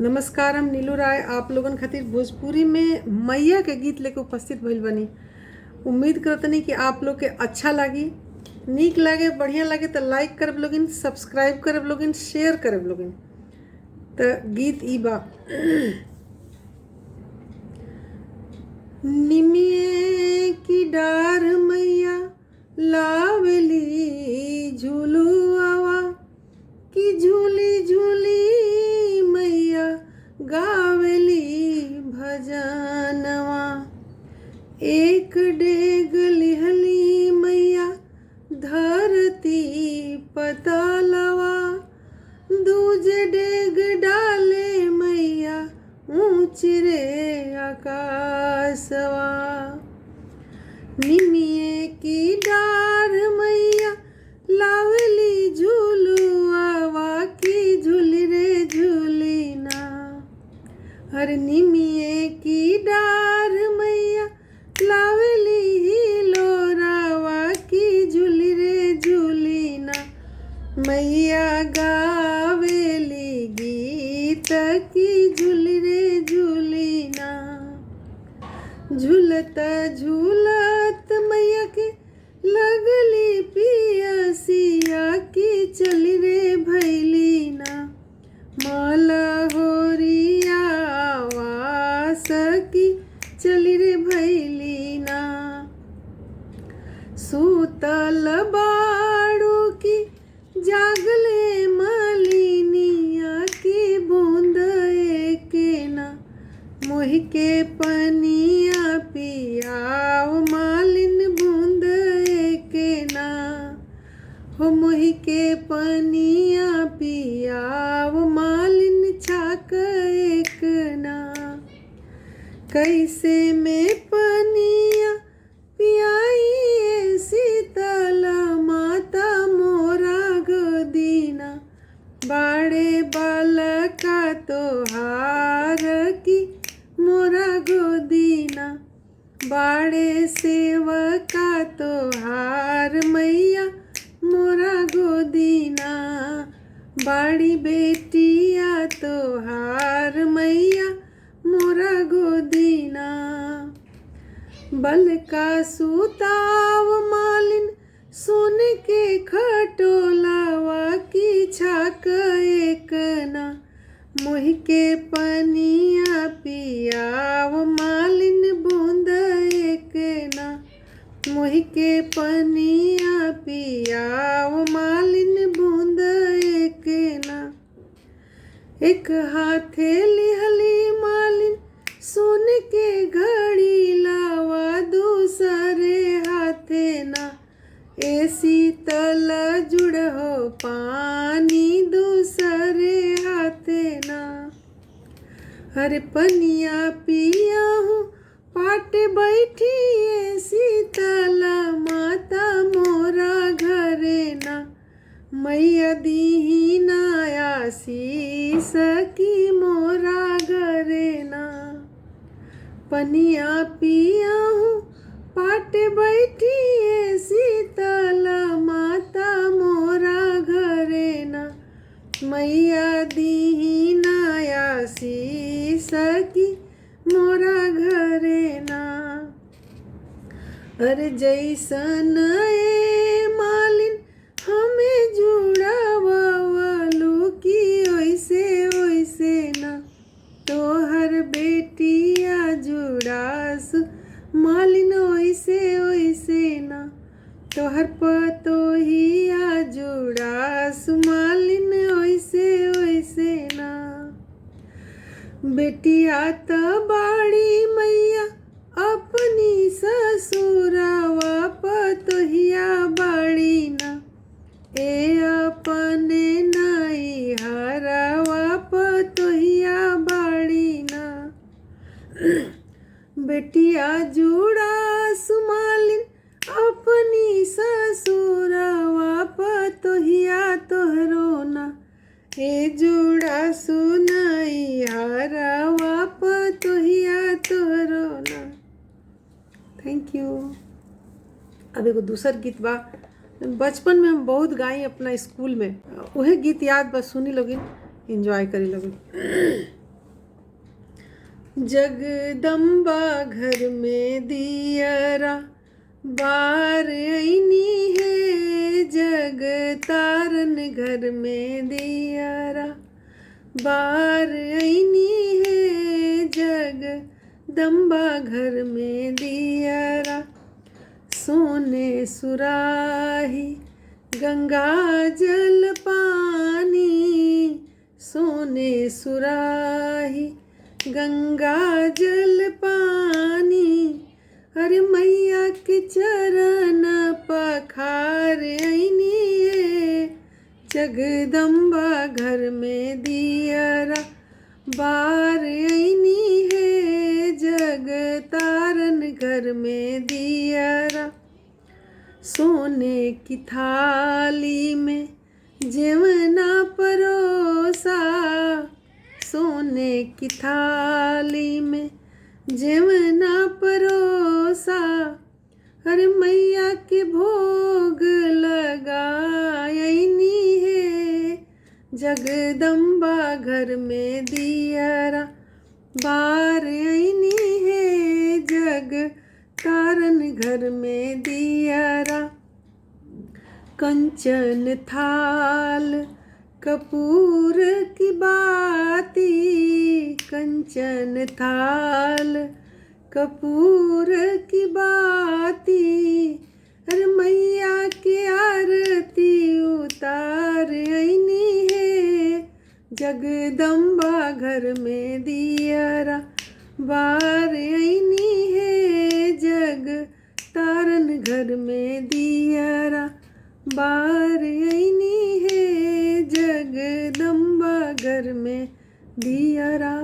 नमस्कार, हम नीलू राय आप लोगन खातिर भोजपुरी में मैया के गीत लेके उपस्थित भइल बनी। उम्मीद करतनी कि आप लोग के अच्छा लागी, नीक लागे, बढ़िया लागे तो लाइक करब लोगिन, सब्सक्राइब करब लोगिन, शेयर करब लोगिन। तो गीत ई बा। निमिये की डार मैया लावली झूलुआवा की झूली झूली मैया गावली भजनवा। एक डेग लिहली मैया धरती पतालवा, दूजे डेग डाले मैया ऊंच रे आकाशवा। निमिये की डार मैया लावली झूलुआवा की झूली रे झूली ना। हर निमिये की डार मैया लावली लोरावा की झूली रे झूली ना। मैया गावेली गीत की झूली रे झूली ना। झूलत झूलत मैया के लगली पियसिया की चली रे भैली ना। माला होरिया आवास की चली रे भैली ना। सूतल बाड़ू की जागले मालिनिया की बूंद एके ना। मोहि के पनिया पियाव मालिन बूंद एके ना। हो मोहि के पनिया पियाव मालिन छाक एक ना। कैसे में पनिया पियाई शीतल माता मोरा गोदीना। बाड़े बालका तोहार की मोरा गोदीना। बाड़े सेवका तोहार मैया मोरा गोदीना। बाड़ी बेटिया तोहार मैया मोरा गोदीना। बल का सुताव मालिन सोन के खटोलावा की छाक एक ना। मोहि के पनिया पियाव मालिन बूंद एक ना। मोहि के पनिया पियाव मालिन बूंद एक ना। एक हाथे लिहली मालिन सोन के घड़ी लावा, दूसरे हाथे ना। ए शीतल जुड़हो पानी दूसरे हाथे ना। हर पनिया पिया हूँ पाट बैठी ए शीतल माता मोरा घरे ना। मैया दीही ना आशीष की मोरा घरे ना। पनिया पिया हूँ पाट बैठी ए शीतल माता मोरा घरे ना। मैया दीही ना आशीष की मोरा घरे ना। अरे जैसन ए मालिन हमें जुड़ावलू की ओइसे ओइसे ना। तोहर बेटिया जुड़ास मालिन ओइसे ओइसे ना। तोहर पतोहिया जुड़ास मालिन ओइसे ओइसे ना। बेटिया त बाड़ी मैया अपनी ससुरावा, पतोहिया बाड़ी ना। ए अपने नाई हरावा पतोहिया बाड़ी ना। बेटिया जुड़ा सुमालिन अपनी ससुरावा, पतोहिया तोहरो ना। ए जुड़ा सुनाई हरावा पतोहिया तोहरो ना। Thank you. अब एगो दूसर गीत बा, बचपन में हम बहुत गाई अपना स्कूल में। वही गीत याद बस सुनी लोगिन, एंजॉय करी लोगिन। जगदम्बा घर में दियरा बार ऐनी है, जग तारन घर में दियरा बार ऐनी है, जगदम्बा घर में दियरा सोने सुराही गंगा जल पानी, सोने सुराही गंगा जल पानी, अरे मैया के चरण पखार ऐनी है, जगदम्बा घर में दियरा बार ऐनी है, जग तारन घर में दियरा सोने की थाली में जेवना परोसा, सोने की थाली में जेवना परोसा, अरे मैया के भोग लगायनी है, जगदम्बा घर में दियरा बार ऐनी है, जग तारन घर में दियरा कंचन थाल कपूर की बाती, कंचन थाल कपूर की बाती, अरे मैया की आरती उतार ऐनी है, जगदम्बा घर में दियरा बार ऐनी है, जग तारन घर में दियरा बार ऐनी है, जगदम्बा घर में दियरा।